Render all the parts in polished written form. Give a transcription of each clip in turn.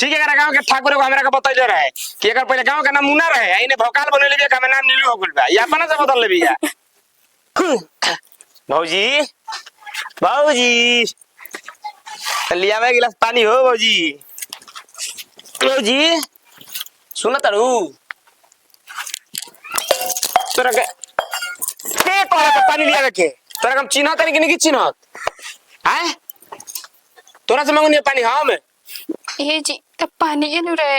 ठीक है गांव के ठाकुर को हमरा के बतैले रहे कि एकर पहले गांव के नाम मुन्ना रहे आइने भोकाल बनेले बिया का नाम नीलू हो गेल बा या अपना से बदल ले बिया भौजी भौजी लिया में गिलास पानी हो भौजी भौजी सुन तारू तोरा के कहला के पानी लिया के तोरा हम चिन्ह तनी कि नहीं चिन्हत हैं तोरा से मांगनी पानी हम ये जी तब पानी ये नहीं रहे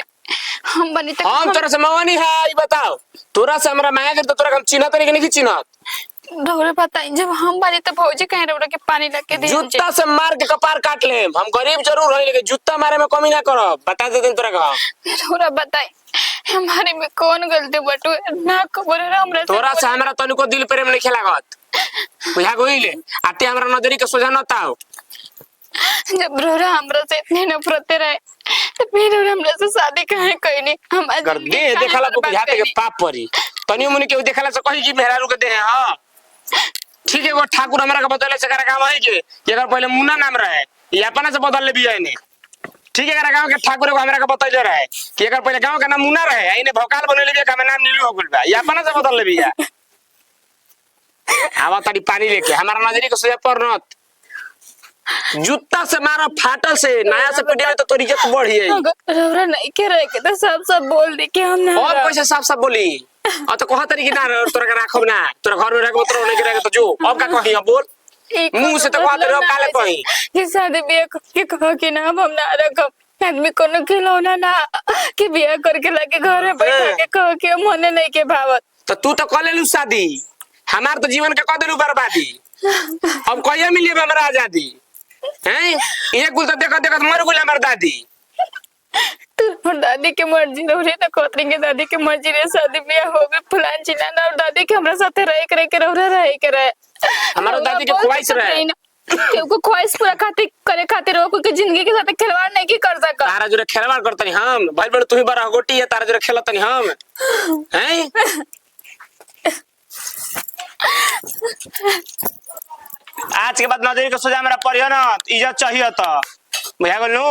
हम बनी तक हम तोरा से मांगनी है ये बताओ तोरा से हमरा मांगे के तो तोरा हम चिन्ह तनी कि नहीं चिन्हत डोरे बताई जब हम बनी तब भौजी कह रहे के पानी लग के दे जूता से मार के कपार काट ले हम गरीब जरूर है लेकिन जूता मारे में कमी ना करो बता दे तोरा का डोरा बताई हमारे में कौन गलती बटू ना खबर है हमरा तोरा से हमरा तनिको दिल प्रेम नहीं खेलागत बुझा गइले आते हमरा नजरी के सोझा न ताओ जब रोरा हमरा से इतने नफरत रहे तो फिर हमरा से शादी काहे कइनी हम कर दे देखला को बुझाते के पाप परी तनियो मुनि के देखला से कहि कि मेहरारू के दे हां ठीक है वो ठाकुर हमरा के बदले से कर काम है के एकर पहले मुन्ना नाम रहे ये अपना से बदल ले बिया ने ठीक है गांव के ठाकुर को हमरा के बतैले रहे कि एकर पहले गांव के नाम मुन्ना रहे आइने भोकाल बनेले बिया का नाम नीलू हो गेल बा ये अपना से बदल ले बिया आवा तारी पानी लेके हमारा नजरी के सोया पर नत जूता से मारा फाटल से नया से पीटे में तो तोरी इज्जत बढ़ी है रौरा नहीं के रहे के तो सब बोल दी के हम ना और कैसे साफ साफ बोली और तो कहा तरी कि ना तोरा के राखब ना तोरा घर में रखब तोरा नहीं के रखे तो जो अब का कही अब बोल मुंह से तो कहत रहो काले कही कि शादी बियाह के कह के ना हम ना रखब आदमी कोनो खिलौना ना कि बियाह करके लगे घर में बैठा के कह के मने नहीं के भावत तो तू तो कर लेलू शादी हमार तो जीवन के कर देलू बर्बादी अब कहिया मिली हमरा आजादी हैं ये कुल तो देखत देखत मर गेल हमर दादी तो दादी के मर्जी रहे ना कोतरी के दादी के मर्जी रे शादी बियाह हो गए फलान चिलाना और दादी के हमरा साथे रहे के रहे के रहे हमारो दादी के ख्वाहिश रहे क्योंकि ख्वाहिश पूरा करे खातिर हो क्योंकि जिंदगी के साथ खिलवाड़ नहीं की कर सका तारा जुरे खिलवाड़ करतनी हम भाई बड़ तू ही बड़ा गोटी है तारा जुरे खेलतनी हम हैं आज के बाद नजरी के सोजा मेरा परियो ना इज्जत चाहिए तो बुझा गेलू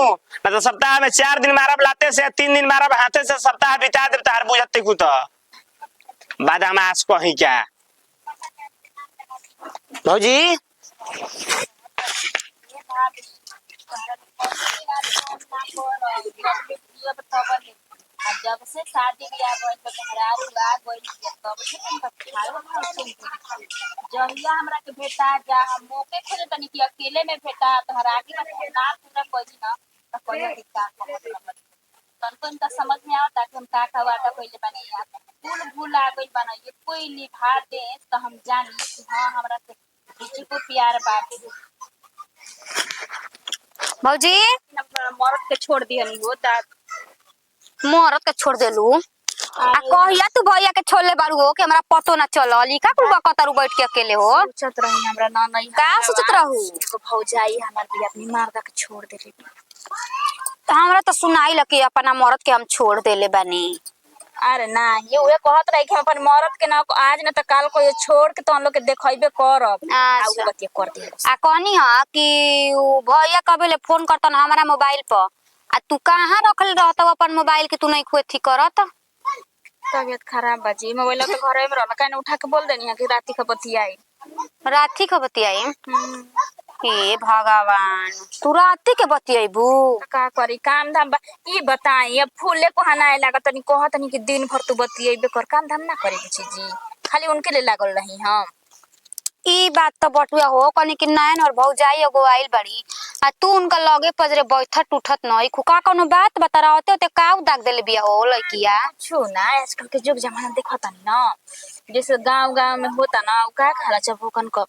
ना तो सप्ताह में 4 दिन मारब लाते से 3 दिन मारब हाथे से सप्ताह बिता देब तार बुझते कु तो बाद हम आज कही क्या भौजी जब से शादी बियाह भइल त घरारू आ गइल तब से हम खाए जहिया हमरा के भेटा जा हम मौके खोजे तनी कि अकेले में भेटा तो हरागी में ना पूरा कोई ना तो कोई के का तनको इनका समझ में आवता कि हम का वाटा कइले बानी यार फूल भूल आ गइल बना ये कोई निभा दे तो हम जानी कि हां हमरा से किसी को प्यार बाटे भौजी मर्द के छोड़ दिहनी हो ता मोहरत के छोड़ देलू आ कहिया तू भैया के छोड़ले बारू हो कि हमरा पतो ना चलल का कुल बकतरू बैठ के अकेले हो सोचत रही हमरा ना नहीं का सोचत रहू एगो भौजाई हमर भी अपनी मर्दा के छोड़ देले तो हमरा तो सुनाई लकी अपना मोहरत के हम छोड़ देले बानी अरे ना ये उहे कहत रही कि हम अपन मर्द के ना आज ना त काल को ये छोड़ के तो हम लोग के देखइबे करब आ उ बतिया कर दे आ कहनी ह कि भैया कबेले फोन करतन हमारा मोबाइल पर आ तू कहां रखल रहत अपन मोबाइल के तू नहीं खुद ठीक करत तबियत खराब बाजी मोबाइल तो घरे में रहना काहे उठा के बोल देनी कि राती के बतियाई राती के बतियाई हे भगवान तू राती के बतियाईबू का करी काम धाम ई बताई अब फूले को हनाए लागत तनी कहत तनी कि दिन भर तू बतियाईबे कर काम धाम ना करे छी जी खाली उनके लिए लागल रही हम ई बात तो बटुआ हो कनी कि नयन और भौजाई एगो आइल बड़ी आ तू उनका लगे पजरे बैठत उठत नहीं खुका कोनो बात बता रहते होते का दाग देले बिया हो लइकिया छो ना आजकल के जुग जमाना देखत तनी ना जैसे गांव में होता ना का खाला चबोकन क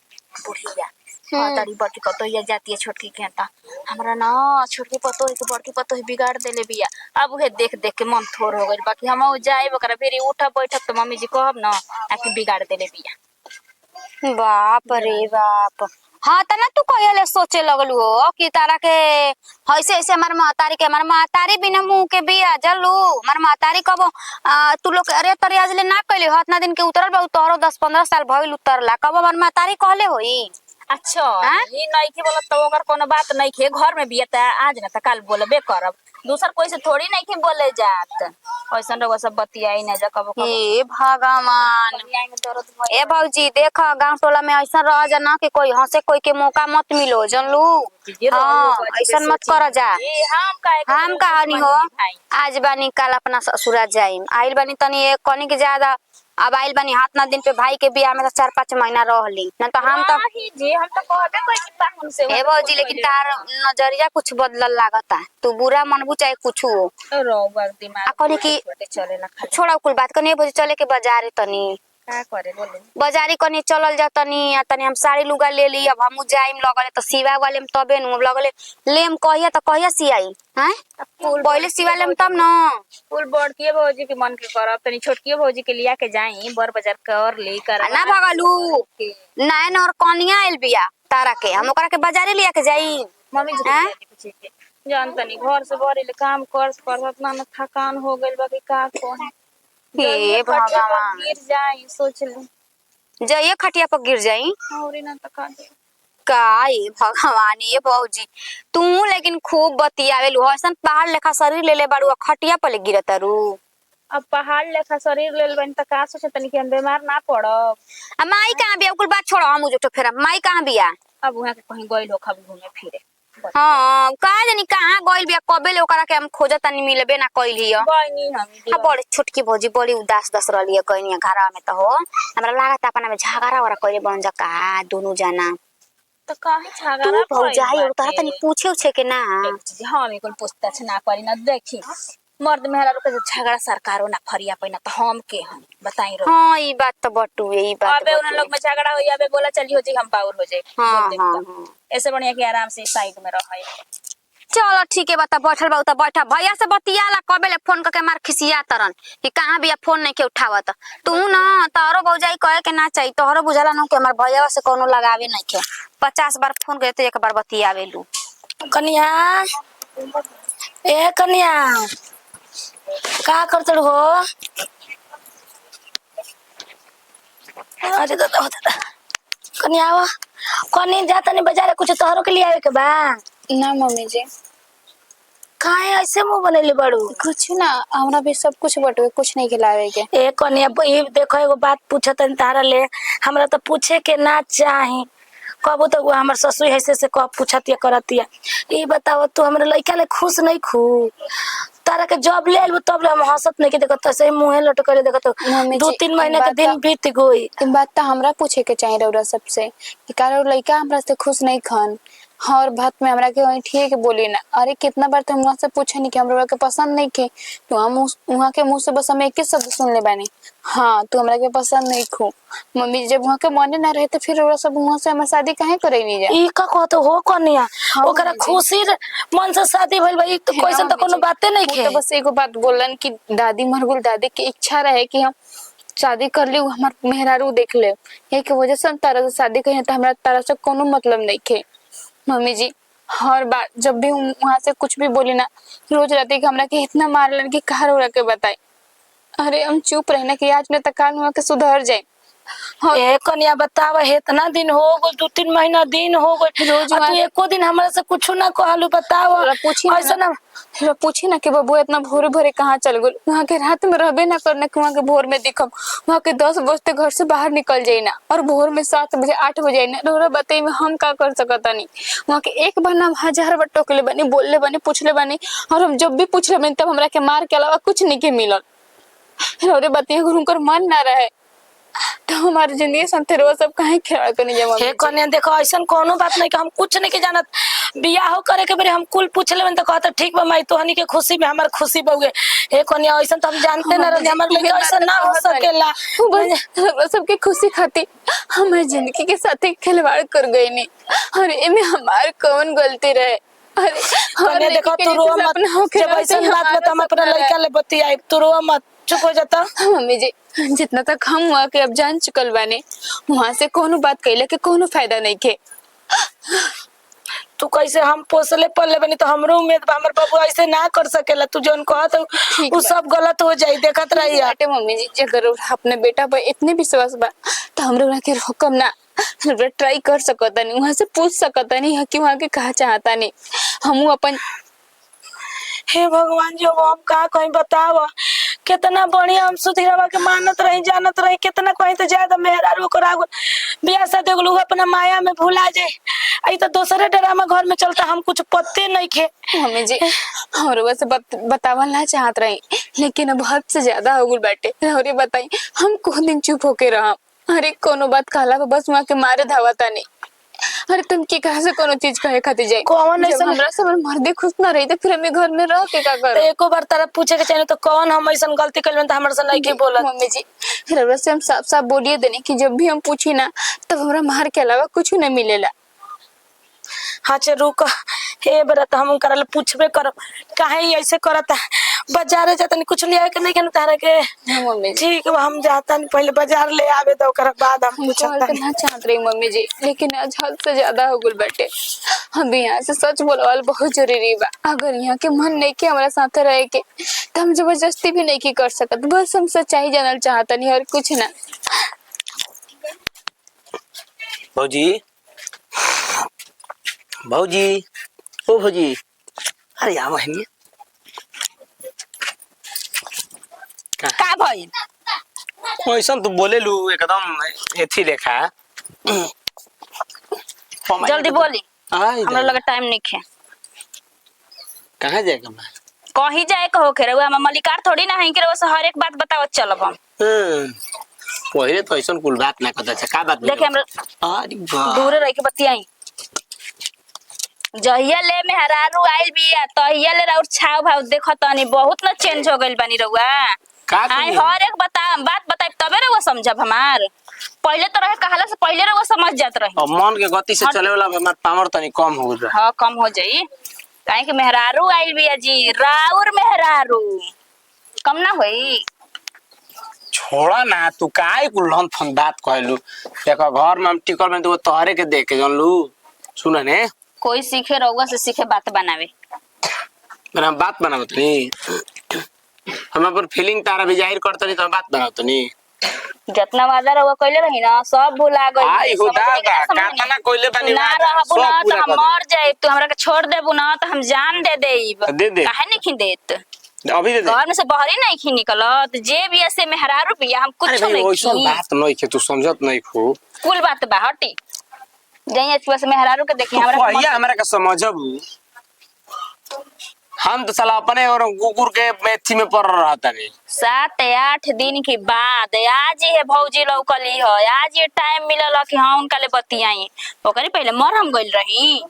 बुढ़िया तारी बड़की पतो या जाती है छोटकी कहता हमरा ना छोटकी पतो है कि बड़की पतो है बिगाड़ देले बिया अब उहे देख देख के मन थोर हो गइल बाकी हम जाए बकरा फिर उठा बैठक तो मम्मी जी कहब ना आके बिगाड़ देले बिया बाप रे बाप हाँ तना तू कहले सोचे लगलू हो कि तारा के ऐसे ऐसे हमार महतारी बिना मुंह के बिया जलू हमार महतारी कबो तू लोग अरे तरी आज ले ना कहले हतना दिन के उतरल बा तोरो 10-15 साल भइल उतरला कबो हमार महतारी कहले होई अच्छा ही नहीं के बोलत तो ओकर कोनो बात नहीं के घर में बिया त आज ना त काल बोलबे करब दूसर कोई से थोड़ी नहीं के बोले जात ऐसा रउआ सब बतियाई ना जा कबो कबो हे भगवान बतियाई में दर्द भइल ए भौजी देख गांव टोला में ऐसा रह जा ना कि कोई हंसे कोई के मौका मत मिलो जानलू। हाँ ऐसा मत कर जा। हम कहानी हो आज बानी कल अपना ससुरा जाइम आइल बानी तनी एक कनी के ज्यादा अब आइल बानी हाथ ना दिन पे भाई के बियाह में तो 4-5 महीना रहली ना तो हम तो जी हम तो कहबे कोई कि पाहुन से ए भौजी लेकिन तार नजरिया कुछ बदलल लागता तू बुरा मनबू चाहे कुछ हो रउआ आ दिमाग कहनी कि छोटे चलेला खाली छोड़ा कुल बात कनी भौजी चले के बाजारे तनी का करे बोले बाजारी कनी चलल जा तनी आ तनी हम साड़ी लुगा ले ली अब हमू जाइम लगले तो सिवा वाले में तबे नु लगले लेम कहिया तो कहिया सियाई हैं पहले सिवा लेम तब न फूल बड़किए भौजी के मन के करब तनी छोटकिए भौजी के लिया के जाई बर बाजार कर ले कर ना भगलू नैन और कनिया आइल बिया तारा के हम ओकरा के बाजारे लिया के जाई मम्मी जी हैं? के पूछे के जान तनी घर से बड़ी ले काम कर इतना न थकान हो गइल बा कि का कोही हे भगवान गिर जाई सोच ले जइए खटिया पर गिर जाई और ना तका दे का ये भगवान ये भौजी तू लेकिन खूब बतियावेलू हसन पहाड़ लेखा शरीर ले ले बाड़ू खटिया पर ले गिरत रू अब पहाड़ लेखा शरीर लेल बन त का सोचे तनी कि हम बीमार ना पड़ब आ माई कहां बिया कुल बात छोड़ो हम जो फेर माई कहां बिया अब वहां के कहीं गइल हो खब घूमे फिरे हां का जानी कहां गइल बिया कबे ले ओकरा के हम खोजत तनी मिलबे ना कइल हिया गइनी हम आ बड़ी छोटकी भौजी बड़ी उदास दस रहली है कहीं घरा में तो हो हमरा लागत अपना में झगड़ा वाला कइले बन जा का दोनों जना तो काहे तू झगड़ा भौजाई और तोरा तनी पूछे छे के ना हम कोन पूछताछ ना करी ना देखी मर्द मेहरा के झगड़ा सरकारो ना फरिया पैना तो हम के हम बताई रो हां ई बात तो बटू ई बात अबे उन लोग में झगड़ा होई अबे बोला चली हो जी हम पावर हो जाए हां ऐसे बढ़िया कि आराम से साइड में रहे चलो ठीक है बता बैठल बा त बैठा भैया से बतियाला कबे ले फोन करके मार खिसिया तरन कि कहां बिया फोन नहीं के उठावत तू ना तारो भौजाई कहे के ना चाहिए तोहरो बुझाला न कि हमर भैया से कोनो लगावे नहीं के 50 बार फोन करे तो एक बार बतियावेलू कन्या ए कन्या का करत हो अरे दादा कन्या आवा कन्या जाता नहीं बाजार कुछ तोहरो के लिए आवे के बा ना मम्मी जी काहे ऐसे मुंह बनैले बड़ू कुछ ना हमरा भी सब कुछ बटुए कुछ नहीं खिलावे के ए कन्या ये देखो एगो बात पूछत तारा ले हमरा तो पूछे के ना चाही कबो तो हमर ससुर ऐसे से कब पूछतिया करतिया ई बताओ तू हमरे लइका ले खुश नहीं खू तारा के जॉब ले आइल तब हम हंसत नहीं के देखत ऐसे मुंह लट करे देखत मम्मी जी, 2-3 महीने के बात दिन बीत गई ई बात तो हमरा पूछे के चाहिए रउरा सबसे कि कारो लइका हमरा से खुश नहीं खन और बात में हमरा के वही ठीक बोली ना अरे कितना बार तो हम से पूछे नहीं कि हमरा के पसंद नहीं के तो हम वहां के मुंह से बस हम एक ही शब्द सुन ले बानी हाँ तू हमरा के पसंद नहीं खो मम्मी जब वहां के मने ना रहे तो फिर रउरा सब वहां से हमर शादी काहे करे नहीं जा ई का कहत हो कन्या हाँ, ओकरा मम्मी जी। खुशी मन से शादी भइल भाई तो कैसन तो कोनो बातें नहीं वो के तो बस एगो बात बोलन कि दादी मरगुल दादी की इच्छा रहे कि हम शादी कर ली हमार मेहरारू देख ले यही के वजह से हम तारा से शादी करें तो हमरा तारा से कोनो मतलब नहीं खे मम्मी जी हर बार जब भी वहां से कुछ भी बोली ना रोज रात के हमरा के इतना मारलन कि कहा रो के बताई अरे हम चुप रहना कि आज न तकाल हुआ के सुधर जाए हाँ ए कन्या बताव इतना दिन हो गए 2-3 महीना दिन हो गए रोज तू एको दिन हमरा से कुछ ना कहलू बताव ऐसा ना पूछी ना कि बबू इतना भोरे भोरे कहाँ चल गए वहाँ के रात में रहबे ना करना कि वहाँ के भोर में दिखम वहाँ के 10 बजते घर से बाहर निकल जाए ना और भोर में 7 बजे 8 बजे ना रोरा बताई में हम का कर सकता नहीं वहाँ के एक बार ना 1000 बार टोकले बनी बोलले बनी पूछले बनी और हम जब भी पूछले बनी तब हमरा के मार के अलावा कुछ नहीं के मिलल रोरे बताइए उनकर मन ना रहे तो हमारी जिंदगी संते रोज सब काहे खेल करने जमा हे कन्या देखो ऐसन कोनो बात नहीं कि हम कुछ नहीं के जानत बियाह करे के बेरे हम कुल पूछ लेबन तो कहत ठीक बा माई तोहनी के खुशी में हमर खुशी बउए हे कन्या ऐसन तो हम जानते ना रहे हमर लइका ऐसा ना हो सकेला बस सबके खुशी खाती हमारी जिंदगी के साथ खिलवाड़ कर गई नहीं और इनमें हमार कौन गलती रहे अरे कन्या देखो तू रो मत जब ऐसन बात बता हम अपना लइका ले बतियाई तू रो मत चुप हो जाता मम्मी जी जितना तक हम हुआ के अब जान चुकल बाने वहां से कोनो बात कहले के कोनो फायदा नहीं के तू कैसे हम पोसले पले बनी तो हमरो उम्मीद बा हमर बाबू ऐसे ना कर सकेला तू जोन कहत उ सब गलत हो जाई देखत रही बेटे मम्मी जी अगर अपने बेटा पर इतने विश्वास बा तो हम लोग के हुक्म ना ट्राई कर सकता नहीं वहां से पूछ सकता नहीं कि वहां के कहा चाहता नहीं हम अपन हे भगवान जी, अब हम का कहीं बताव। कितना बढ़िया हम सुधीरवा के मानत रही, जानत रही, कितना कहीं तो ज्यादा मेहरारू करा बियाह शादी लोग अपना माया में भुला जाए। आई तो दूसरे ड्रामा घर में चलता, हम कुछ पत्ते नहीं खे। मम्मी जी और वैसे बतावल ना चाहत रही, लेकिन अब हद से ज्यादा हो गल बाटे। और बताई हम को दिन चुप होके रहा। अरे कोनो बात कहला बस वहाँ के मारे धावता नहीं। अरे तुम की कहा से कोनो चीज कहे खाती जाए? कौन ऐसा हमरा सब मर्दे खुश ना रही तो फिर हमें घर में रह के का तो करो? एको बार तारा पूछे के चाहिए तो कौन हम ऐसा गलती कर तो हमारे से नहीं के बोला। मम्मी जी रउरा से हम साफ साफ बोलिए देने कि जब भी हम पूछी ना तब हमरा मार के अलावा कुछ नहीं मिलेला। हाँ चे रुक, हे बरा तो हम करल पूछबे करब काहे ऐसे करता। बाजारे जाता नहीं कुछ लिया के नहीं के तारा के। हाँ मम्मी जी ठीक है, हम जाता नहीं, पहले बाजार ले आवे तो ओकर बाद हम कॉल पूछता। करना चाहत रही मम्मी जी, लेकिन आज हद से ज्यादा हो गल बाटे। हम यहाँ से सच बोलवाल बहुत जरूरी बा। अगर यहाँ के मन नहीं के हमारा साथ रहे के तो हम जबरदस्ती भी नहीं की कर सकत। बस हम सच्चाई जानल चाहता नहीं और कुछ ना। भौजी भौजी ओ भौजी, अरे आ बहनी का भइल? ऐसा तू बोले लू एकदम एथी देखा। जल्दी बोली, आई हमरा लगे टाइम नहीं है। कहाँ जाएगा मैं? कहीं जाए कहो के रहुआ, हम मलिकार थोड़ी ना है कि रहुआ हर एक बात बताओ चलब हम। पहले तो ऐसा कुल बात ना करता। का बात देखिए हमरा अरे वाह, दूर रह के बतियाई। जहिया ले मेहरारू आइल बिया तहिया ले और छाव भाव देखो तनी बहुत ना चेंज हो गइल बानी रहुआ। का आई हर एक बात बताई तबे रहुआ समझब हमार। पहले तो रहे कहला से पहले रहुआ समझ जात रही। और मन के गति से चले वाला हमार पावर तनी कम हो रहा। हाँ कम हो जाई, काहे कि मेहरारू आइल बिया जी, राउर मेहरारू कम ना होई। छोड़ा ना, तू काहे कुल लन फन बात कहलू। देखो घर में हम टिकल में तो तोहरे के देख के जानलू। सुन ने, कोई सीखे रहुआ से सीखे बात बनावे। मेरा हम बात बनावत नहीं, हम अपन फीलिंग तारा भी जाहिर करते नहीं तो हम बात बनावत नहीं। जितना वादा रहुआ कइले रही ना सब भुला गइल। आई खुदा का कातना कोइले बनी ना वादा, रहबू सब ना तो पूरा हम कर दे। मर जाए। तू हमरा के छोड़ देबू ना तो हम जान दे देब। दे दे। काहे नहीं देत? अभी दे दे। घर में से बाहर ही नहीं खी निकलत। जे भी ऐसे मेहरारू बिया हम अरे कुछ भाई नहीं वैसा की। बात नहीं के तू समझत नहीं खू। कुल बात बा हटी जइए बस मेहरारू के देखी हमरा के भैया हमरा का समझबू। हम तो साला अपने और कुकुर के मेथी में पड़ रहा था नहीं। 7-8 दिन के बाद आज ये भौजी लौकली हो। आज ये टाइम मिलल कि हाँ उनका ले बतियाई। ओकरे पहले मर हम गइल रही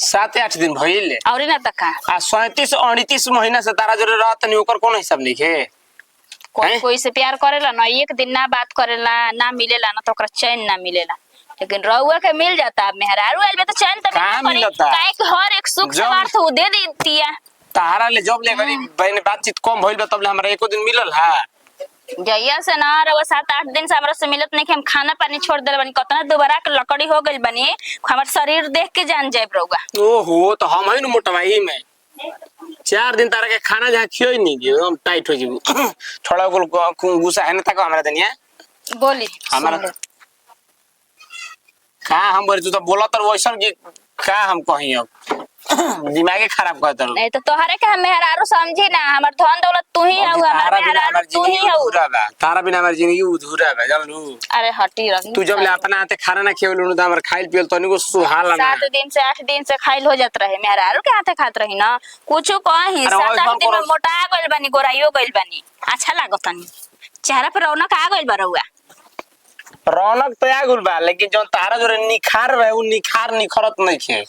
7-8 दिन भइले और ना तका आ 37-38 महीना से तारा जोरे रहत नहीं। ओकर कौन हिसाब नहीं के? कोई कोई से प्यार करेला ना, एक दिन ना बात करेला ना मिलेला ना तो ओकरा चैन ना मिलेला। लेकिन रउआ के मिल जाता। मेहरारू आइल में तो चैन तब कहाँ मिल मिलता? काहे कि हर एक सुख जब- स्वार्थ वो दे देतिया। तारा ले जब ले गरी बहन बातचीत कम भइल बा तब ले हमरा एको दिन मिलल है। जइया से ना रउआ 7-8 दिन से हमरा से मिलत नहीं कि हम खाना पानी छोड़ देले बानी। कतना दोबारा के लकड़ी हो गइल बानी, हमर शरीर देख के जान जाए रउआ। ओहो तो हम है न मोटवाई में 4 दिन तारा के खाना जहाँ खियो नहीं दियो हम टाइट हो जीबू। थोड़ा कुल गुस्सा है न तक हमरा दुनिया बोली हमारा सुन ले। का हम बोले तू तो बोला तर वैसन कि का हम कहीं अब दिमागे खराब कर तर। नहीं तो तोहरे के हम मेहरारू समझी ना। हमर धन दौलत तू ही हऊ, हमर मेहरारू तू ही हऊ। तारा बिना हमारी जिंदगी अधूरा बा जानलू। अरे हटी रही तू जब ले अपना हाथे खाना ना खियलू तो हमर खाइल पियल तनी को सुहाला ना। 7 दिन से 8 दिन से खाइल हो जात रहे। मेहरारू के हाथे खात रही ना कुछ कहीं। अरे 7-8 दिन में कौन- मोटा गइल बानी, गोराइयो गइल बानी, अच्छा लागत तनी। चेहरा पर रौनक आ गइल बा रउआ। रौनक तो आ गुल बा लेकिन जो तारा जो निखार रहे वो निखार निखरत नहीं खे।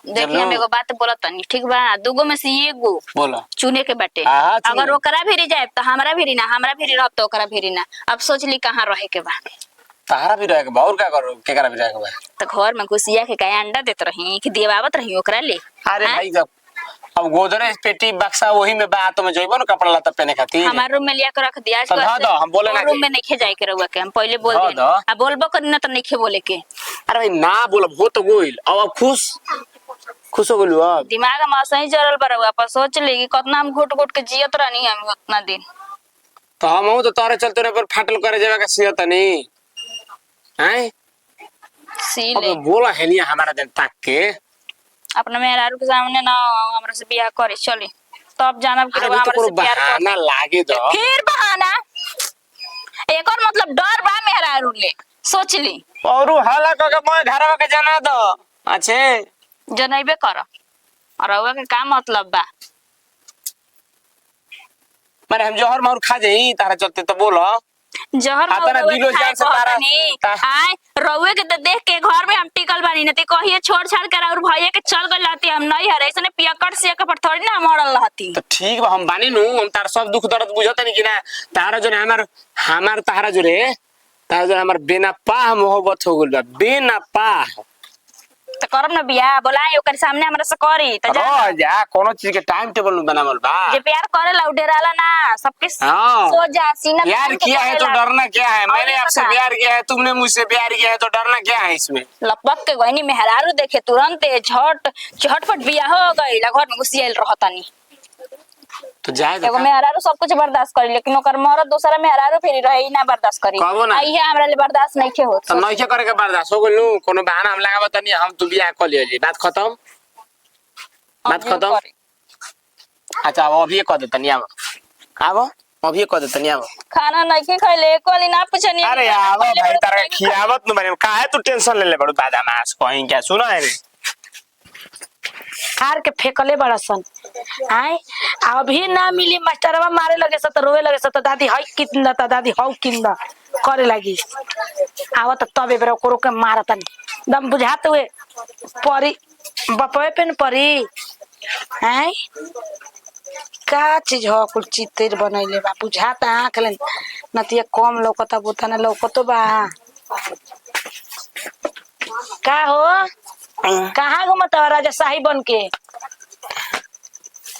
देखिए हम एगो बात बोलत तनी, ठीक बा? दूगो में से एगो बोला चुने के बाटे। हाँ, चुने। अगर ओकरा भिरी जाए तो हमरा भिरी ना, हमरा भिरी रहब तो ओकरा भिरी ना। अब सोच ली कहाँ रहे के बा। तारा भी रहेगा और का करो केकरा भी रहेगा बा। तो घर में घुसिया के कहीं अंडा देत रही कि देवावत रही ओकरा ले। अरे हाँ? भाई जब अब गोदरेज पेटी बक्सा वही में बा तो मैं जइबो ना कपड़ा लत्ता पहने खातिर। हमारे रूम में लिया के रख दिया। तो धा दो, हम बोले ना रूम कि- में नहीं जाए के रहुआ के हम पहले बोल धा दे। दो। अब बोलबो कर ना तो नहीं बोले के। अरे भाई ना बोलब हो तो गोइल अब खुश हो गेलू अब। दिमाग में सही जरल बा रहुआ पर सोच ली कि कितना हम घुट घुट के जियत रहनी हम उतना दिन। तो हम तो तारे चलते रे पर फाटल करे जावे का सियत नहीं हैं। सी अब ले बोला है नहीं हमारा दिन तक के अपना मेहरारू के सामने ना हमरा से बियाह करे चली तब जानब कि अरे रउआ तो हमरा कोनो से प्यार बहाना करते लागे दो फिर बहाना एकर मतलब डर बा मेहरारू ले सोच ली और हाला के मैं घरवा के जाना दो अच्छे जनैबे कर और रउआ के का मतलब बा मारे हम जोहर मार खा जाई तारा चलते तो बोलो जहर हाँ, तारा दिलो जान से तारा- आए रउए के तो देख के घर में हम टिकल बानी न ते कहिए छोड़ छाड़ कर और भैया के चल गइल रहती हम नहीं हरे ऐसे पियकड़ से के पर थोड़ी ना मरल रहती तो ठीक बा हम बानी नु हम तार सब दुख दर्द बुझत नहीं कि ना तारा जो हमार तारा जो रे तारा जो हमार बेना पाह मोहब्बत हो गइल बा बेना पाह तो करब ना बियाह बोलाए ओकर सामने हमरा से करी तो रह जा कोनो चीज के टाइम टेबल में बनावल बा जे प्यार करे ला डेराला ना सबके हाँ। सो जा सीना प्यार तान के किया है तो करेला। डरना क्या है और मैंने ये आपसे बता। प्यार किया है तुमने मुझसे प्यार किया है तो डरना क्या है इसमें लपक के गईनी मेहरारू देखे तुरंत झटपट बियाह हो गई घर में घुसियल रहतनी तो जाएगा एगो का? मेहरारू सब कुछ बर्दाश्त करी लेकिन ओकर मरद दूसरा मेहरारू फिर रही ना बर्दाश्त करी कहबो ना। आई है हमरा ले बर्दाश्त नहीं के होत तो नहीं करे के बर्दाश्त हो गइल नु कोनो बहाना हम लगावत तनी हम तू बियाह कर लियो बात खत्म बात खत्म अच्छा अब अभी कर दे तनी अब आबो अभी कर दे तनी अब खाना नहीं के खैले कोली ना पूछनी अरे आबो भाई तारा खियावत नु बने काहे तू टेंशन ले ले बड़ू दादा मास कहीं क्या सुना है रे खार के फेंकले बड़ा सन आए अभी ना मिली मास्टरवा मारे लगे सत रोवे लगे सत दादी हई कितना ता दादी हौ किंदा करे लगी आवत तबे बेरा कोरो के मारतन दम बुझाते हुए परी बपवे पे न परी हैं का चीज हो कुल चित्तर बनैले बा बुझाता आंख ले नतिया कम लौकता बोता ना लौकतो बा का हो कहाँ घूमत हो राजा शाही बन के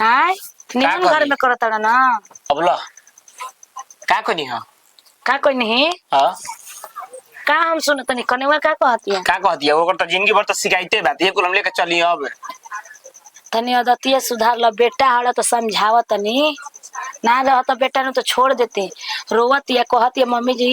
हाय निमन घर करी? में करत ना अब लो का कोनी हो का कोई नहीं हां का हम सुनत नहीं कनेवा का कहती है का कहती है ओकर तो जिंदगी भर तो शिकायते बात ये कुल हम लेके चली अब तनी अदतिया सुधार लो बेटा हड़ा तो समझावत नहीं ना रह तो बेटा ने तो छोड़ देते रोवत या कहत या मम्मी जी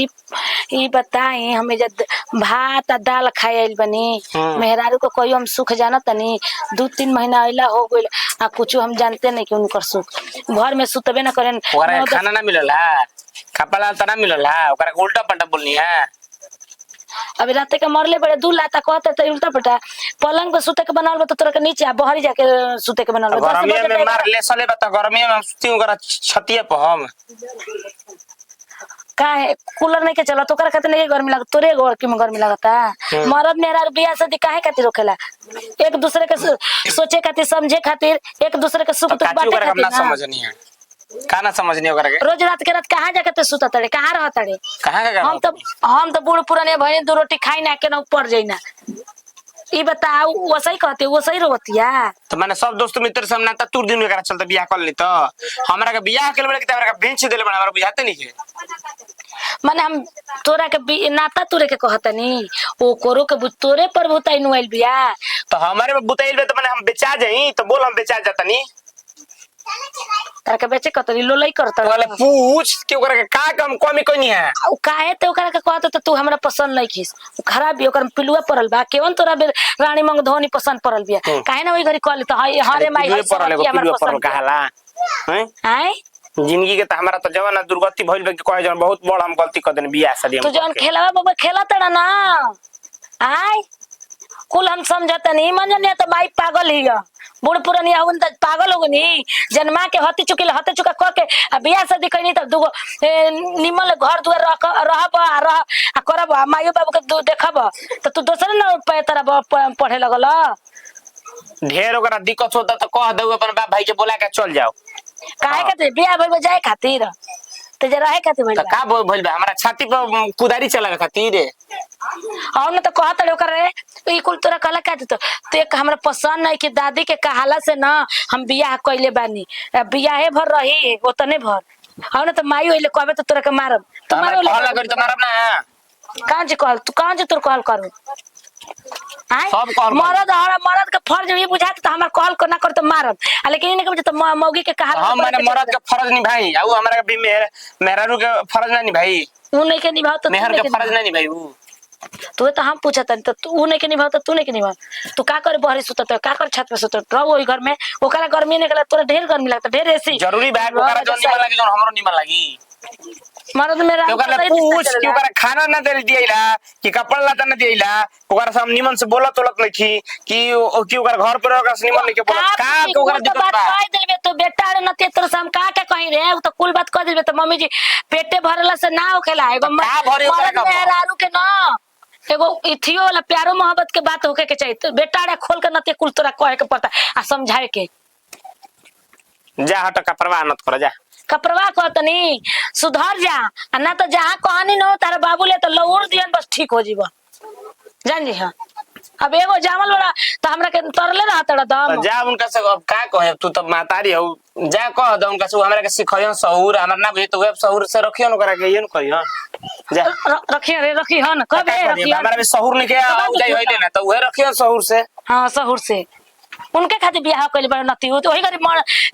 ई बताई हमें जब भात आ दाल खाइल बनी मेहरारू को कोई हम सुख जाना तनी 2-3 महीना अइला हो गइल आ कुछ हम जानते नहीं कि उनकर सुख घर में सुतबे ना करें ओकरा के खाना ना मिलल है कपड़ा तना मिलल है ओकरा के उल्टा पल्टा बोलनी है अभी रात के मरले बड़े 2 लाता कहते तो उल्टा पल्टा पलंग पे सुते के बनाल तो तोरा के नीचे आ बहरी जाके सुते के बनाल गर्मी में मार ले सले बता गर्मी में हम सुती ओकरा छतिए पे हम काहे कूलर नहीं के चला तो खातिर नहीं गर्मी लग तोरे घर की में गर्मी लगता मरद मेहरा बियाह शादी काहे खातिर रोकेला एक दूसरे के सोचे खातिर समझे खातिर एक दूसरे के सुख दुख काची बांटे ओकरा हम खातिर ना ना समझनी है का ना समझनी ओकरा के रोज रात के रात कहाँ जाके तो सुता तड़े कहाँ रह तड़े कहां का हम तो बूढ़ पुराने भइने 2 रोटी खाई ना के ना ऊपर जाइना ई बताओ वैसे ही कहते वैसे ही रोवतिया तो मैंने सब दोस्त मित्र से हम नाता तुर दिन एकरा चलते बियाह कर ली तो हमरा के बियाह के बेले के हमरा के बेंच देले बड़ा हमरा बुझाते नहीं के माने हम तोरा के नाता तोरे के कहतनी ओ कोरो के तोरे पर भूताई नुआइल बिया तो हमारे में बुताइल बे तो मैंने हम बेचा जाई तो बोल हम बेचा जातनी तारा के बेचे कतरी लोलई करता वाले पूछ कि ओकरा के का कम कमी कोनी है उ काहे ते ओकरा के कहत त तू हमरा पसंद नहीं खिस उ खराब भी ओकर पिलुआ पड़ल बा केवन तोरा रानी मंग धोनी पसंद पड़ल बिया काहे ना ओई घरी कहली त हारे माई पिलुए पड़ल एगो पिलुए पड़ल कहाला हैं आय जिंदगी के त हमरा त जवाना दुर्गति भइल बे कहे जन बहुत बड़ हम गलती कर देन बियाह शादी तू जौन खेलावा बाबा खेला तड़ा ना आय कुल हम समझता नहीं मन ने तो माई पागल ही बूढ़ पुरानी हवन त पागल हो गनी जन्मा के हती चुकी हते चुका क के बियाह शादी कइनी त दुगो निमल घर दुआर रहब आ करब माइयो बाबू के देखब त तू दोसर न तरह पढ़े लगल ढेर ओकरा दिक्कत होता तो कह दऊ अपन बाप भाई के बोला के चल जाओ काहे खातिर बियाह भइल जाए खातिर त जरा है खातिर भइल तो का भइल बा हमरा छाती पर कुदारी चला खातिर और न तो कहत ओकर ई कुल तोरा कहला का तो एक हमरा पसंद नहीं कि दादी के कहाला से ना हम बियाह कइले बानी बियाहे भर रही ओतने भर और न तो माई होइले कहबे तो तोरा के मारब तुम्हारे कहला करी तो मारब ना कां जे कहल तू कां जे तोर कहल करू हां सब कहल मरद के फर्ज ये बुझात त हमरा कहल को ना कर तो मारब लेकिन इने के तो मौगी के कहाला हम माने मरद के फर्ज नहीं भाई आ हमरा के मेहरारू के फर्ज नहीं भाई उ नहीं के निभाव तो मेहर के फर्ज नहीं भाई उ तू तो हम पूछत तनी तो तू नहीं के निभाव तो तू नहीं के निभाव। तू का करे बहरी सुतत का करे छत पे सुतत रहो ओई घर में ओकरा गर्मी निकला तोरा ढेर गर्मी लगता ढेर एसी जरूरी बैग ओकरा जो निमन लगी जो हमरो निमन लगी मरद मेरा क्यों कर पूछ क्यों कर खाना ना दे दिएला कि कपड़ा लता ना दिएला ओकरा से हम निमन से बोलत नहीं की कि क्यों कर घर पर ओकरा से निमन नहीं के बोलत का ओकरा दिक्कत बा कह देबे तो बेटा रे नते तोर से हम का के कहि रे तो कुल बात कह देबे तो मम्मी जी पेटे भरला से ना होखेला एगो का भरी ओकरा का मेहरारू के ना एगो इथियो वाला प्यारो मोहब्बत के बात होके के चाहिए तो बेटा रे खोल के नते कुल तोरा कहे के पड़ता आ समझाए के जा हट का परवाह मत कर जा कपरवा कहतनी सुधर जा आ ना तो जहाँ कहानी न हो तारा बाबू ले तो लौड़ दियन बस ठीक हो जीवा जान जी। हाँ अब एगो जामल वाला तो हमरा के तरले रहा तड़ा दम तो जा उनका से अब का कहे तू तो मातारी हो जा कह दो उनका से हमरा के सिखइयो सहूर हमरा ना बुझे तो वेब सहूर से रखियो न करा के ये न कहियो जा रखी हन कबे रखी हमरा में सहूर नहीं के आउ जाई होइले ना तो उहे रखियो सहूर से। हां सहूर से उनके खातिर बियाह कइले बड़ नती हो तो वही गरीब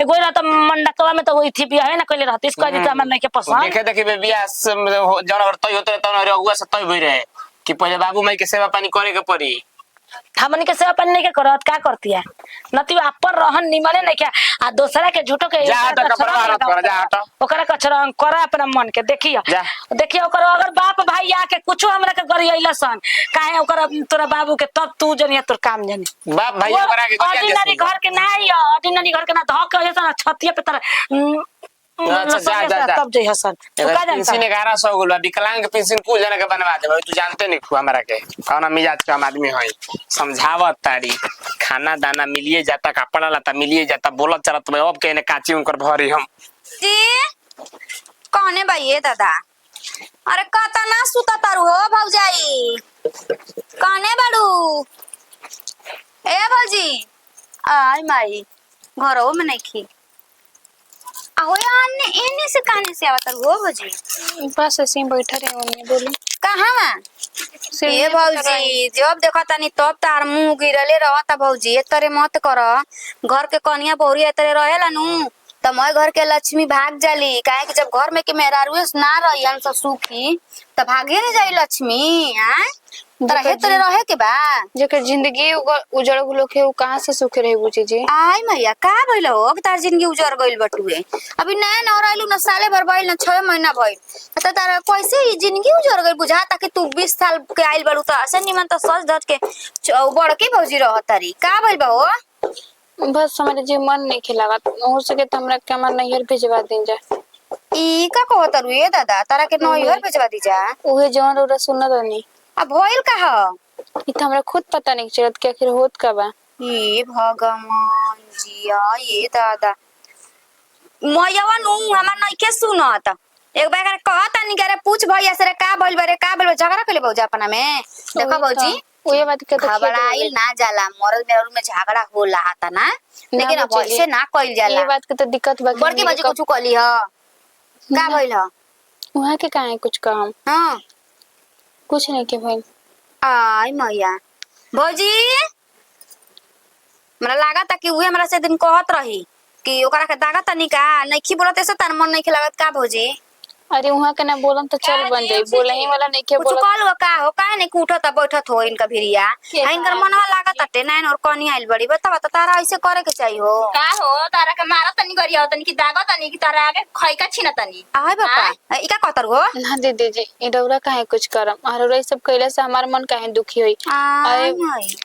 गोई रहता मंडकवा में तो वही थी बियाह ना कइले रहती इसका जी हमर नहीं के पसंद देखे देखे बियाह जानवर तय होते तो रहुआ से तय भई रहे कि पहले बाबू माई के सेवा पानी करे के पड़ी हमन के सेवा पानी नहीं के करत का करती है नती अपर रहन निमने नहीं क्या आ दूसरा के झूठो के जा हट कपड़ा हाथ कर जा हट ओकरा कचरा करा अपना मन के देखियो देखियो ओकर अगर बाप भाई आके कुछो हमरा के गरियला सन काहे ओकरा तोरा बाबू के तब तू जनिया तोर काम जनी बाप भाई ओकरा के ऑर्डिनरी घर के ना है ऑर्डिनरी घर के ना धक के जैसा छतिया पे तरह अच्छा जा जा जा तब जई हसन तू का जानता पेंशन 1100 गोल विकलांग पेंशन कुल जना के बनवा दे तू जानते नहीं खु हमरा के कौन मिजाज का आदमी है समझावत तारी खाना दाना मिलिए जाता कपड़ा लता मिलिए जाता बोलत चलत अब कहने काची उनकर भरी हम जी कौने भाई ये दादा अरे कता ना सुता तारू हो भौजाई कौने बाड़ू ए भौजी आई माई घरो में नहीं खी आओ यार इन्हीं से कहानी से आवत हो भौजी बस ऐसे ही बैठा रहे उन्हें बोली कहाँ ये भौजी जब देखा तानी तब तार मुंह गिरले रहता भौजी ए तरे मत कर घर के कनिया बहुरी ए तरे रहेला नु त मैं घर के लक्ष्मी भाग जाली काहे कि जब घर में के मेहरारू ना रही हम सब सुखी त भागे न जाई लक्ष्मी हैं तरह तरे रहे के बा जेकर जिंदगी उजड़ गुलो के वो कहां से सुख रहे बुची जी आई मैया का भइल हो कि तार जिंदगी उजड़ गइल बटुए अभी नया न रहलू न साले भर भइल न 6 महीना भइल त तार कैसे ही जिंदगी उजड़ गइल बुझा ताकि तू 20 साल के आइल बड़ू त ऐसे निमन त सज धज के बड़ के भौजी रह तारी का भइल बा हो बस हमारे जी मन नहीं खिलावा हो सके तो हमरा के हमर नैहर भेजवा दिन जा ई का कहत रुए दादा तारा के नैहर भेजवा दी जा ओहे जौन रो सुनत नहीं अब भइल का ह ई त हमरा खुद पता नहीं चलत कि आखिर होत का बा ये भगवान जिया ये दादा मयवा नु हमर नहीं के सुनत एक बार कहता नहीं करे पूछ भैया से का भइल बारे का भइल झगड़ा कइले भौजी अपना में देखो भौजी ओए बात के तो खबराइल ना जाला मरद मेहरारू में झगड़ा होला आता ना लेकिन अब ऐसे ना कइल जाला ये बात के तो दिक्कत बा बड़की भौजी कुछ कहली ह का भइल ह वहां के काहे कुछ काम हां कुछ नहीं के भाई आई मैया भौजी हमरा लागत कि उहे हमरा से दिन कहत रही कि ओकरा के दागत नहीं का नइखी बोलत ऐसे तार मन नहीं लागत का भौजी अरे वहां के ना बोलन तो चल बन जाई बोलही वाला नहीं के कुछ बोलत कहल का हो काहे नहीं उठत बैठत हो इनका भिरिया इनकर मनवा लागत अटे नैन और कनी आइल बड़ी बतावा त तारा ऐसे करे के चाहिए हो का हो तारा के मारा तनी गरिया तनी कि दागा तनी कि तारा आगे खइका छिना तनी आय बापा ई का कहतर हो ना दे दीजिए ई डौरा काहे कुछ करम और रही सब कइला से हमार मन काहे दुखी होई आय नहीं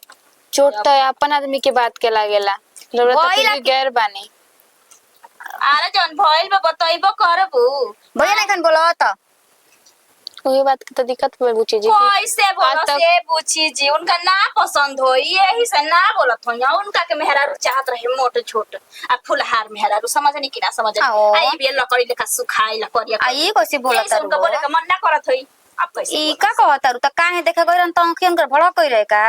चोट तो अपन आदमी के बात के लागेला डौरा तो फिर भी गैर बानी आरे जन भइल बा बतइबो करबू भैया नहीं कन बोलत वही बात की तो दिक्कत पे बुची जी कैसे बोलो से पूछी जी उनका ना पसंद हो यही से ना बोलत हो उनका के मेहरारू चाहत रहे मोट छोट आ फुलहार मेहरारू समझनी कि ना समझनी आई भी लकड़ी लेखा सुखाई ला करिया आई कैसे बोलत उनका बोले के मन ना करत होई अब कैसे ई का कहतर त काहे देखे गइरन त आंखें कर भड़क कइ रहे का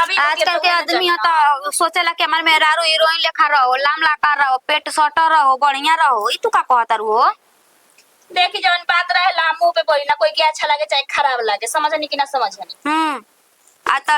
अभी आजकल के आदमी ह त सोचेला कि हमार मेहरारू हीरोइन लेखा रहो लाम लाका रहो पेट सटर रहो बढ़िया रहो ई तू का कहतर हो देखी जवन बात रहेला मुंह पे बोली ना कोई के अच्छा लगे चाहे खराब लगे समझनी कि ना समझनी आ त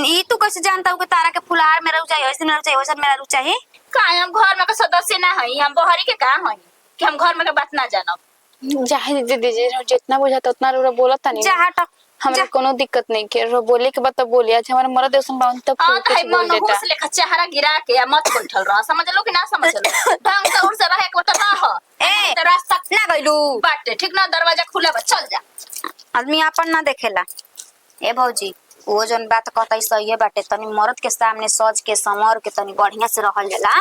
ई तू कैसे जानता हो कि तारा के फुलहार में रहू चाहिए ऐसे में रहू चाहिए वैसे में रहू चाहिए काहे हम घर में के सदस्य ना हई हम बहरी के का हई कि हम घर में के बात ना जानब जाहे दे दीजिए जितना बुझाता उतना रो बोलता नहीं जा हट हमरा कोनो दिक्कत नहीं के रो बोले के बात तो बोलिया आज हमारा मरद देसन बावन तब हाँ तो कुछ है बोल मन देता होश लेखा चेहरा गिरा के या मत बैठल रह, समझ लो कि ना समझ लो। ढंग से उड़ से रहे के बता रह ए, तो रास्ता ना गइलू बाटे ठीक ना, दरवाजा खुला बा चल जा। आदमी अपन ना देखेला। ए भौजी वो जन बात कहता सही है बाटे, तनी मर्द के सामने सज के समर के तनी बढ़िया से रहल जाला।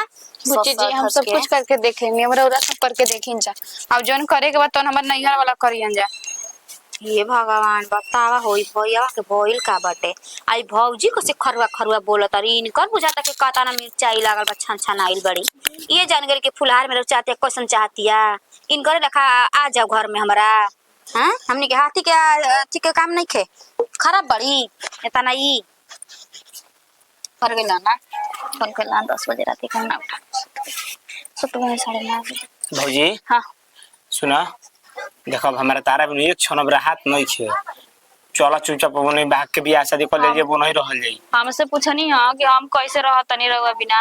बुच्ची जी हम सब कुछ करके देख लेंगे, हमरा उरा सब करके देखिन जा। अब जोन करे के बाद तो हमर नैहर वाला करियन जा। ये भगवान बतावा होई भैया के भइल का बाटे। आई भौजी को से खरुआ खरुआ बोलत अरे इनकर बुझाता के काता ना मिर्चाई लागल बा छन छन आइल बड़ी। ये जान गइल के फुलहार में चाहते कैसन चाहतिया इनकर देखा आ जाओ घर में हमरा। हां हमनी के हाथी के ठीक के काम नहीं खे खराब बड़ी एतना ई कर गेला ना फोन करला 10 बजे रात के ना उठा सुत गए 9:30 बजे। भौजी हां सुना देखो अब हमारा तारा भी एक क्षण राहत नहीं छे। चला चुपचाप नहीं भाग के बियाह शादी कर ले जे वो नहीं रहल जाई। हमसे पूछनी हां कि हम कैसे रहत नहीं रहुआ बिना।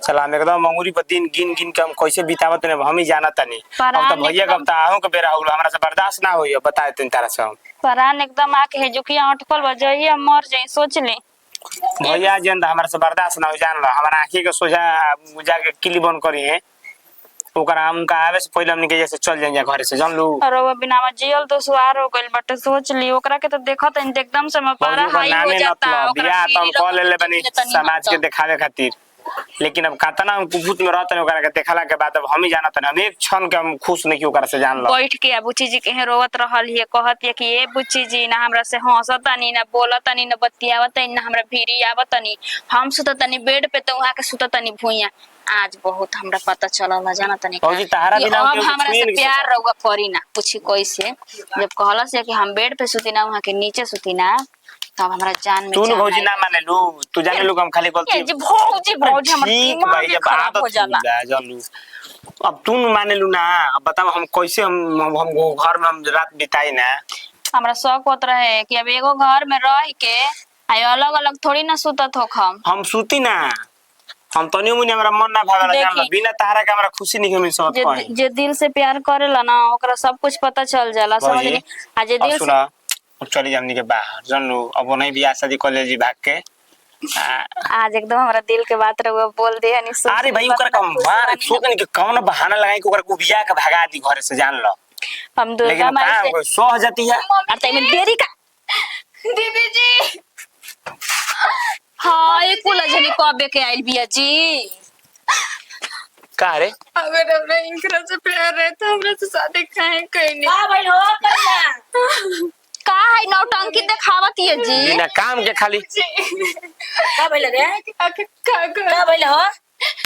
चला हम एकदम मंगूरी पर दिन गिन गिन के हम कैसे बितावत ने हम ही जानत नहीं। अब तो भैया कब ता आहू के बेरा होल हमरा से बर्दाश्त ना होई बताए तीन तारा से हम परान एकदम आके है जो कि अटकल बजाई हम मर जाई सोच ले। भैया जन हमरा से बर्दाश्त ना हो जान लो हमरा आंखी के सोझा जाके किली बंद करी है ओकरा हम का आवे से पहले हमनी के जैसे चल जाइए घर से जान लू। और वो बिना में जियल तो सुआर हो गइल बट सोच ली ओकरा के तो देखत है एकदम से मैं पारा हाई हो जाता बियाह तो हम कॉल ले बनी समाज के दिखावे खातिर, लेकिन अब कातना हम कुफुत में रहत नहीं ओकरा के देखला के बाद अब हम ही जानत नहीं हम एक क्षण के हम खुश नहीं ओकरा से जान लो। बैठ के बुच्ची जी के रोवत रहल है कहत है कि ए बुच्ची जी ना हमरा से हंसतनी ना बोलतनी ना बतियावतनी ना हमरा भिरी आवतनी हम सुततनी बेड पे तो वहां के सुततनी भुइया। आज बहुत हमरा पता चलल जाना तनी फौजी तहारा बिना अब हमरा से प्यार रहुआ करी ना पूछी कैसे जब कहला से कि हम बेड पे सुती ना वहां के नीचे सुती ना तब हमरा जान में तू न भौजी ना माने लू तू जाने लू हम खाली गलती जी भौजी भौजी हमर ठीक भाई जब खराब हो जाला। जान लू अब तू न माने लू ना अब बताओ हम कैसे हम घर में हम रात बिताई ना। हमरा शौक होत रहे कि अब एगो घर में रह के आय अलग अलग थोड़ी ना सुतत हो हम सूती ना हम तनी मुनी हमरा मन ना भागल जान लो बिना तारा के हमरा खुशी नहीं मिल सकत कहीं जे दिल से प्यार करेला ना ओकरा सब कुछ पता चल जाला समझ ली। आ जे दिल से चली जामनी के बाहर जान लो अब नहीं बियाह शादी कर ले जी भाग के आज एकदम हमरा दिल के बात रहुआ बोल दे हनी। अरे भाई ओकरा कम मार सोचनी के कौन बहाना लगाई के ओकरा को बियाह के भगा दी घर से जान लो। हम दुर्गा लेकिन माई का सो जाती है और तई में देरी का दीदी जी हां एक कुला जनी कबे के आइल बिया जी। का रे अगर हमरा इनकरा से प्यार रहे तो हमरा से शादी काहे कइनी का भइल हो कन्या का है नौटंकी देखावत है जी। बिना काम के खाली का भइल रे का भइल हो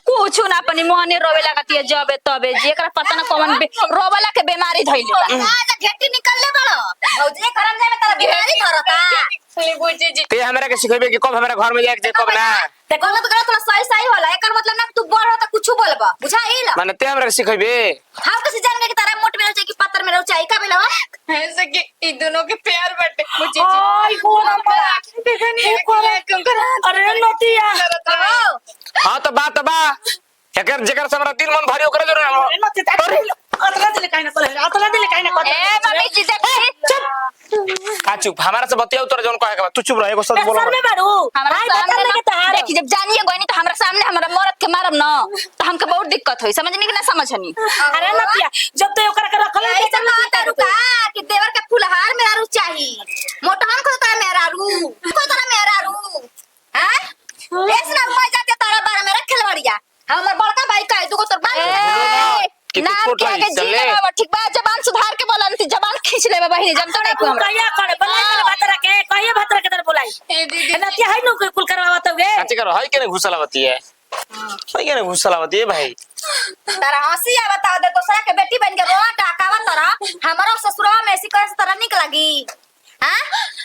कुछ ना अपनी मोहने रोवे लगती है जबे तबे जेकरा पता ना कौन रोवला के बीमारी धइले बा। आज घेटी निकलले बड़ो भौजी करम जाए में तेरा बीमारी धरता बुझे जी ते हमरा के सिखेबे कि कब हमरा घर में जाके कब ना ते कहला तो थोड़ा सही सही होला एकर मतलब ना तू बड़ हो त कुछ बोलबा बुझाइल माने ते हमरा के सिखेबे हम कैसे जान गए कि तारा मोट में रह कि पत्थर में रह चाहिए का बेला ऐसे कि ई दोनों के प्यार बटे बुझे जी। आई हो नंबर देखनी अरे नतिया हां तो बात बा एकर जेकर से हमरा दिन मन भरी ओकरा जरूर अरे नतिया अरे अतला दिले काहे ना करे ए मम्मी जी देखी का चुप हमरा से बतिया उतर जोन कहे के बा तू चुप रह एगो सच बोलो सामने बारू हमरा आई सामने बता के तहार देखी जब जानिए गइनी तो हमरा सामने हमरा मरद के मारब ना तो हमके बहुत दिक्कत होई समझनी कि ना समझनी। अरे नतिया जब तो ओकरा के रखल है ऐसा कहता रुका कि देवर के फुलहार मेरा रू चाहिए मोटहन को तो मेरा रू को तो मेरा रू हैं ऐसा मर जाते तारा बार में रख खिलवड़िया हमर बड़का भाई का है तू को तो बाल नाम के आगे जी लेबा ठीक बा जबान सुधार के बोलन थी जबान खींच लेबा बहिनी जनतो नहीं को हमरा कहिया करे बलाई भातरा के कहिया भातरा के तर बोलाई ए दीदी नतिया है नु कुल करवावत होगे काची करो है के ने घुसलावती है भाई के ने घुसलावती है भाई तारा हंसी आ बता दे दूसरा के बेटी बन के रोआ डाकावा तोरा हमरो ससुरवा में ऐसी करे से तोरा निक लगी हां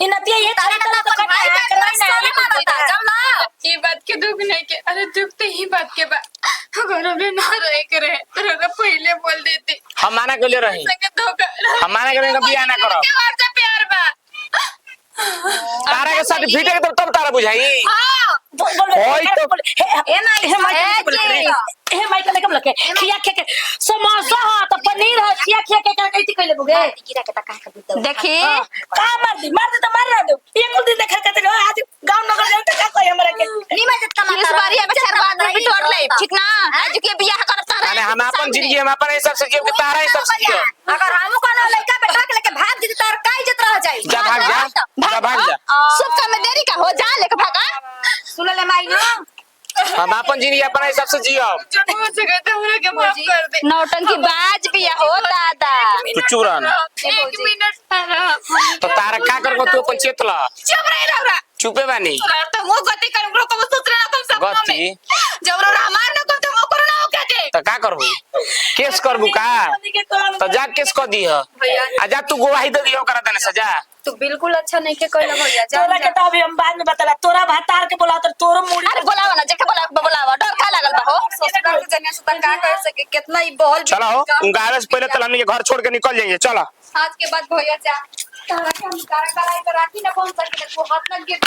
इ नतिया ये तारे ना तो भाई का नहीं ना बता चल ना ये बात के दुख नहीं के अरे दुख तो ही बात के बा घर में ना रह के रहे तो पहले बोल देती हम माना के लिए रही संगे धोखा हम माना के लिए बियाह ना करो और से प्यार बा तारा के सर्टिफिकेट तब तारा बुझाई हां बोल होई तो ए नहीं ए जी हे माई के लेके लके खिया के समोसा ह त पनीर ह खिया खिया के कहती कइले बुगे गिरा के तका के देखी का मार दे त मार ना दो एक दिन देख के आज गांव नगर जाए त का कोई हमरा के नीमा जत कमा इस बारी हमें छरवाद में बिटोर ले ठीक ना आज के बियाह करता अरे हम अपन जिंदगी हम अपन हिसाब से जियो के तारा हिसाब से जियो अगर हम कोनो लड़का बेटा के लेके भाग दी तार का इज्जत रह जाई जा भाग जा सब काम में देरी का हो जा लेके भागा सुन ले माई ना हम अपन जिंदगी अपन हिसाब से जियो नौटंकी बाज बिया हो दादा तू चुप रह ना। एक मिनट तो तारा का करबो तू अपन चेतला चुप रहे रौरा चुपे बानी तो वो गति कर रो को सोच रहा तुम सब गति जब रो हमार न को तो वो करो ना हो क्या के तो का करबू केस करबू का तो जा केस कर दी आजा तू गवाही दे दियो करा देने सजा तू बिल्कुल अच्छा नहीं के कहला भैया जा तोरा के तो अभी हम बाद में बतला तोरा भातार के बोला तो तोरो मुड़ी अरे बुलावा ना जेके बुलावा डर का लागल बा हो ससुराल के जने से तक का कर सके कितना ही बहल चलो उनका आवे से पहले तल हमने घर छोड़ के निकल जाएंगे चलो आज के बाद भैया जा तारा के हम तारा का लाई राखी ना कौन सके तो हाथ ना गिर